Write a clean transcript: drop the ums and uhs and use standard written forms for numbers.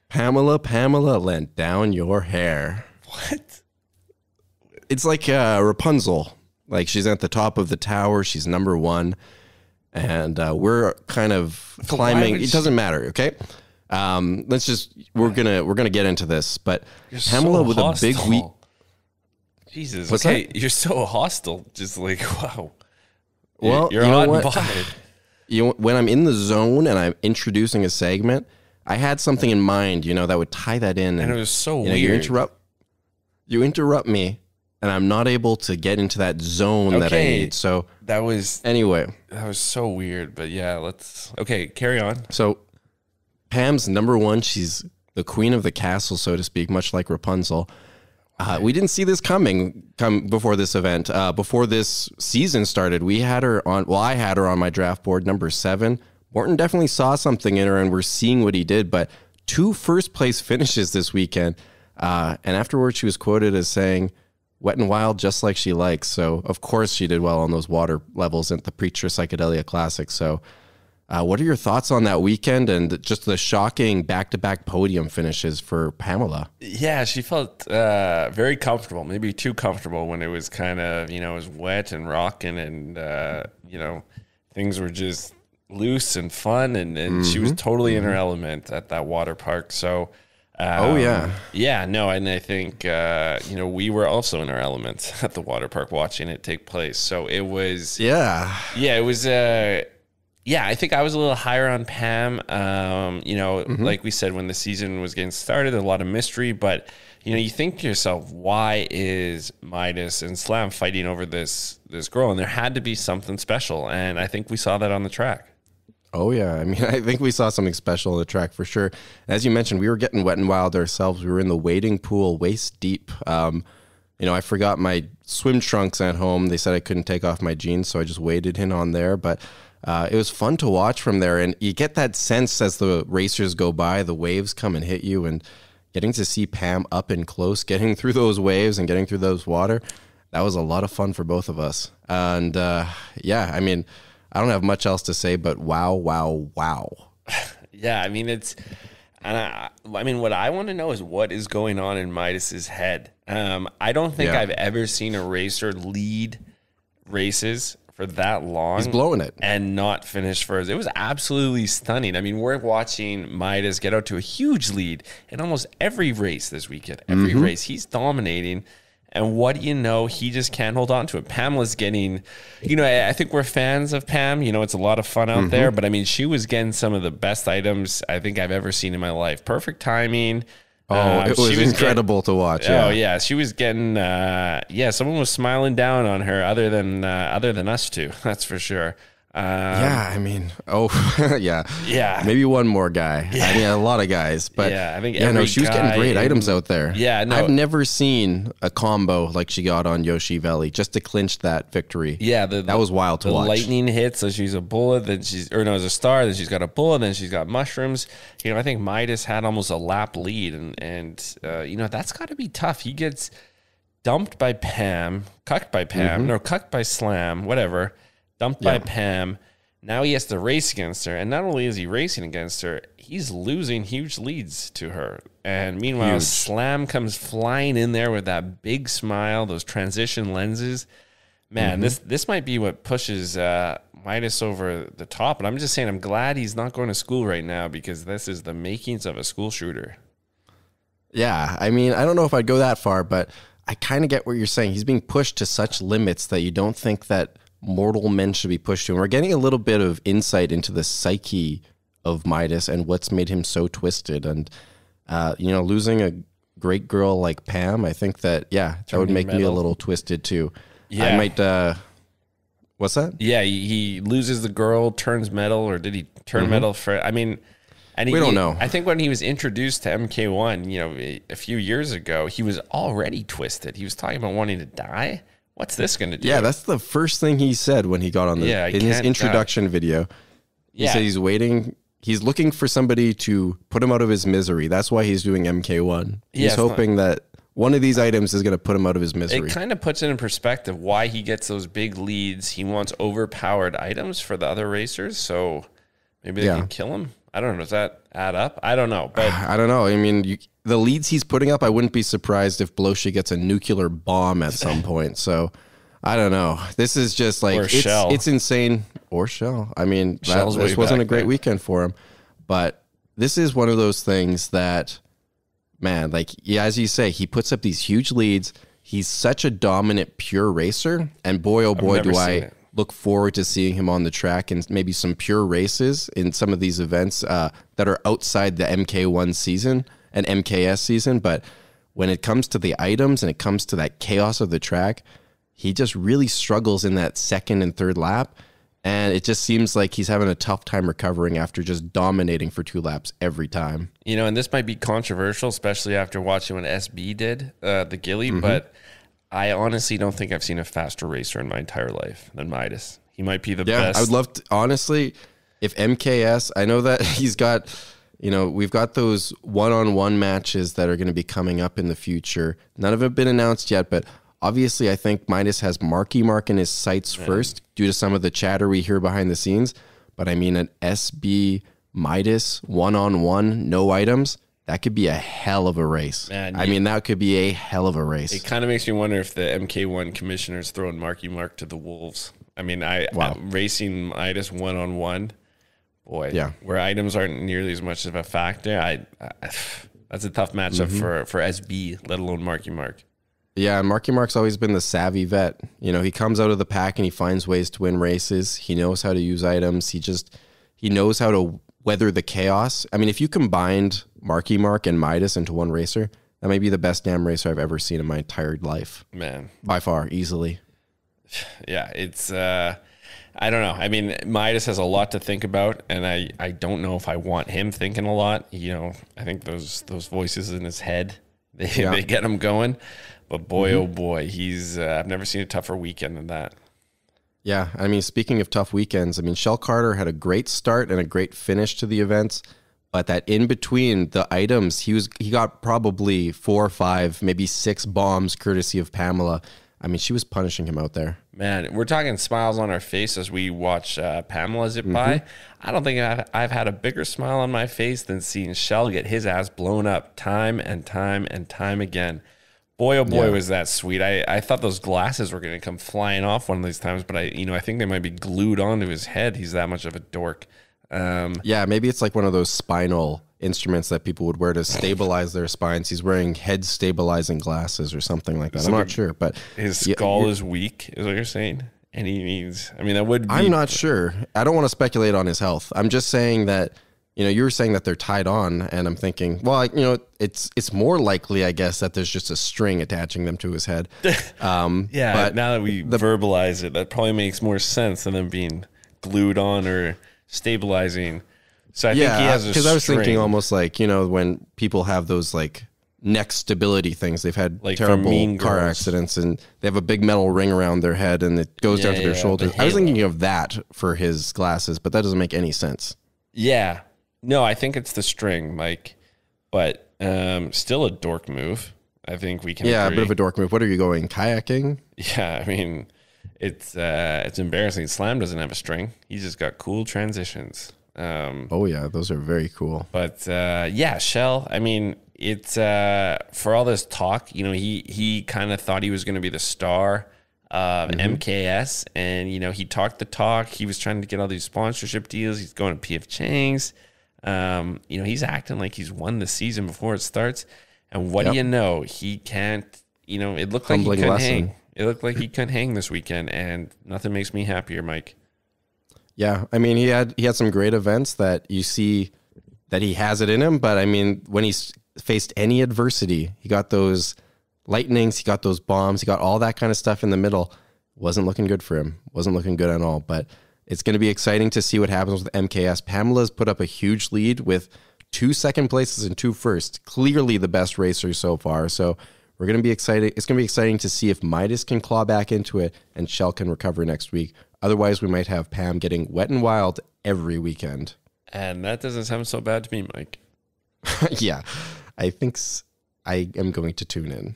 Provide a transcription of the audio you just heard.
Pamela lent down your hair. What? It's like Rapunzel. Like she's at the top of the tower. She's number one. And we're kind of climbing. It doesn't matter, okay? We're gonna get into this. But You're Pamela so with hostile. a big week. Jesus. What's okay, that? you're so hostile. Just like, wow. Well, you're you know hot and what? bothered. When I'm in the zone and I'm introducing a segment, I had something in mind, that would tie that in. And it was so weird. You interrupt me, and I'm not able to get into that zone that I need. So that was so weird. But yeah, carry on. So Pam's number one. She's the queen of the castle, so to speak, much like Rapunzel. We didn't see this come before this event. Before this season started, I had her on my draft board, number 7. Morton definitely saw something in her, and we're seeing what he did. But 2 first-place finishes this weekend. And afterwards, she was quoted as saying, "Wet and wild, just like she likes." So, of course, she did well on those water levels at the Preacher Psychedelia Classic. So, what are your thoughts on that weekend and just the shocking back-to-back podium finishes for Pamela? Yeah, she felt very comfortable, maybe too comfortable when it was kind of, it was wet and rocking and, things were just loose and fun. And she was totally in her element at that water park. So, yeah, no. And I think, we were also in our element at the water park watching it take place. So it was, it was, I think I was a little higher on Pam. Like we said, when the season was getting started, a lot of mystery, but you think to yourself, why is Midas and Slam fighting over this girl? And there had to be something special. And I think we saw that on the track. Oh, yeah. I mean, I think we saw something special on the track for sure. As you mentioned, we were getting wet and wild ourselves. We were in the wading pool waist deep. I forgot my swim trunks at home. They said I couldn't take off my jeans, so I just waded in on there. But it was fun to watch from there. And you get that sense as the racers go by, the waves come and hit you. And getting to see Pam up and close, getting through those waves and getting through those water, that was a lot of fun for both of us. And I mean, I don't have much else to say, but wow. Yeah, I mean, what I want to know is what is going on in Midas's head. I don't think I've ever seen a racer lead races for that long. He's blowing it. And not finish first. It was absolutely stunning. I mean, we're watching Midas get out to a huge lead in almost every race this weekend. Every race, he's dominating. And what do you know? He just can't hold on to it. Pamela's getting, I think we're fans of Pam. It's a lot of fun out there. But, I mean, she was getting some of the best items I think I've ever seen in my life. Perfect timing. It was incredible to watch. Oh, yeah. She was getting, someone was smiling down on her other than us two. That's for sure. Yeah. Maybe one more guy. Yeah. I mean, a lot of guys, but I think she was getting great items out there. Yeah, no, I've never seen a combo like she got on Yoshi Valley just to clinch that victory. Yeah, that was wild to watch. Lightning hits, so she's a bullet, then it's a star, then she's got a bullet, then she's got mushrooms. I think Midas had almost a lap lead, and that's got to be tough. He gets dumped by Pam, cucked by Slam, whatever. Dumped by Pam. Now he has to race against her. And not only is he racing against her, he's losing huge leads to her. And meanwhile, Slam comes flying in there with that big smile, those transition lenses. Man, this might be what pushes Midas over the top. And I'm just saying, I'm glad he's not going to school right now because this is the makings of a school shooter. Yeah, I mean, I don't know if I'd go that far, but I kind of get what you're saying. He's being pushed to such limits that you don't think that mortal men should be pushed to. And we're getting a little bit of insight into the psyche of Midas and what's made him so twisted. And, losing a great girl like Pam, I think that would make me a little twisted too. Yeah. I might, what's that? Yeah, he loses the girl, turns metal, or did he turn metal for, I mean, and we don't know. I think when he was introduced to MK1, a few years ago, he was already twisted. He was talking about wanting to die. What's this going to do? Yeah, that's the first thing he said when he got on in his introduction video. He said he's waiting. He's looking for somebody to put him out of his misery. That's why he's doing MK1. He's hoping that one of these items is going to put him out of his misery. It kind of puts it in perspective why he gets those big leads. He wants overpowered items for the other racers, so maybe they can kill him. I don't know. Does that add up? I don't know. But I don't know. I mean, the leads he's putting up, I wouldn't be surprised if Bloche gets a nuclear bomb at some point. So I don't know. This is just like, it's insane. Or Shel. I mean, this wasn't a great weekend for him. But this is one of those things that, man, like, yeah, as you say, he puts up these huge leads. He's such a dominant, pure racer. And boy, oh boy, do I look forward to seeing him on the track and maybe some pure races in some of these events that are outside the MK1 season and MKS season. But when it comes to the items and it comes to that chaos of the track, he just really struggles in that second and third lap. And it just seems like he's having a tough time recovering after just dominating for 2 laps every time. You know, and this might be controversial, especially after watching what SB did, the Gilly, but I honestly don't think I've seen a faster racer in my entire life than Midas. He might be the best. I would love to, honestly, if MKS, I know that he's got, you know, we've got those one-on-one matches that are going to be coming up in the future. None of them have been announced yet, but obviously, I think Midas has Marky Mark in his sights first due to some of the chatter we hear behind the scenes. But I mean, an SB Midas one-on-one, no items, that could be a hell of a race. Man, I mean, that could be a hell of a race. It kind of makes me wonder if the MK1 commissioner's throwing Marky Mark to the wolves. I mean, racing Midas one-on-one, boy, where items aren't nearly as much of a factor. That's a tough matchup for SB, let alone Marky Mark. Yeah, and Marky Mark's always been the savvy vet. You know, he comes out of the pack and he finds ways to win races. He knows how to use items. He knows how to weather the chaos. I mean, if you combined Marky Mark and Midas into one racer, that may be the best damn racer I've ever seen in my entire life. Man. By far, easily. Yeah, it's, I don't know. I mean, Midas has a lot to think about, and I don't know if I want him thinking a lot. You know, I think those voices in his head, they get him going. But boy, oh boy, I've never seen a tougher weekend than that. Yeah, I mean, speaking of tough weekends, I mean, Shel Carter had a great start and a great finish to the events, but that in between the items, he got probably 4 or 5, maybe 6 bombs courtesy of Pamela. I mean, she was punishing him out there. Man, we're talking smiles on our face as we watch Pamela zip by. I don't think I've had a bigger smile on my face than seeing Shel get his ass blown up time and time and time again. Boy, oh boy, was that sweet. I thought those glasses were going to come flying off one of these times, but I think they might be glued onto his head. He's that much of a dork. Yeah, maybe it's like one of those spinal instruments that people would wear to stabilize their spines. He's wearing head stabilizing glasses or something like that. I'm not sure, but his skull is weak, is what you're saying? And he needs, I mean, that would be. I'm not sure. I don't want to speculate on his health. I'm just saying that, you know, you were saying that they're tied on, and I'm thinking, well, you know, it's more likely, I guess, that there's just a string attaching them to his head. Yeah, but now that we verbalize it, that probably makes more sense than them being glued on or stabilizing. So I think he has a string. Because I was thinking almost like, you know, when people have those like neck stability things, they've had like terrible car accidents and they have a big metal ring around their head and it goes down to their shoulders. I was thinking of that for his glasses, but that doesn't make any sense. Yeah. No, I think it's the string, Mike, but still a dork move. I think we can agree. A bit of a dork move. What are you going, kayaking? Yeah, I mean, it's embarrassing. Slam doesn't have a string. He's just got cool transitions. Oh, yeah, those are very cool. But, yeah, Shel, I mean, it's for all this talk, you know, he kind of thought he was going to be the star of MKS, and, you know, he talked the talk. He was trying to get all these sponsorship deals. He's going to P.F. Chang's. You know, he's acting like he's won the season before it starts. And what do you know? He can't, you know, it looked like he couldn't hang. It looked like he couldn't hang this weekend, and nothing makes me happier, Mike. Yeah, I mean, he had some great events that you see that he has it in him, but I mean, when he's faced any adversity, he got those lightnings, he got those bombs, he got all that kind of stuff in the middle. Wasn't looking good for him. Wasn't looking good at all, but it's going to be exciting to see what happens with MKS. Pamela's put up a huge lead with 2 second places and 2 first. Clearly the best racer so far. So we're going to be excited. It's going to be exciting to see if Midas can claw back into it and Shel can recover next week. Otherwise, we might have Pam getting wet and wild every weekend. And that doesn't sound so bad to me, Mike. Yeah, I think I am going to tune in.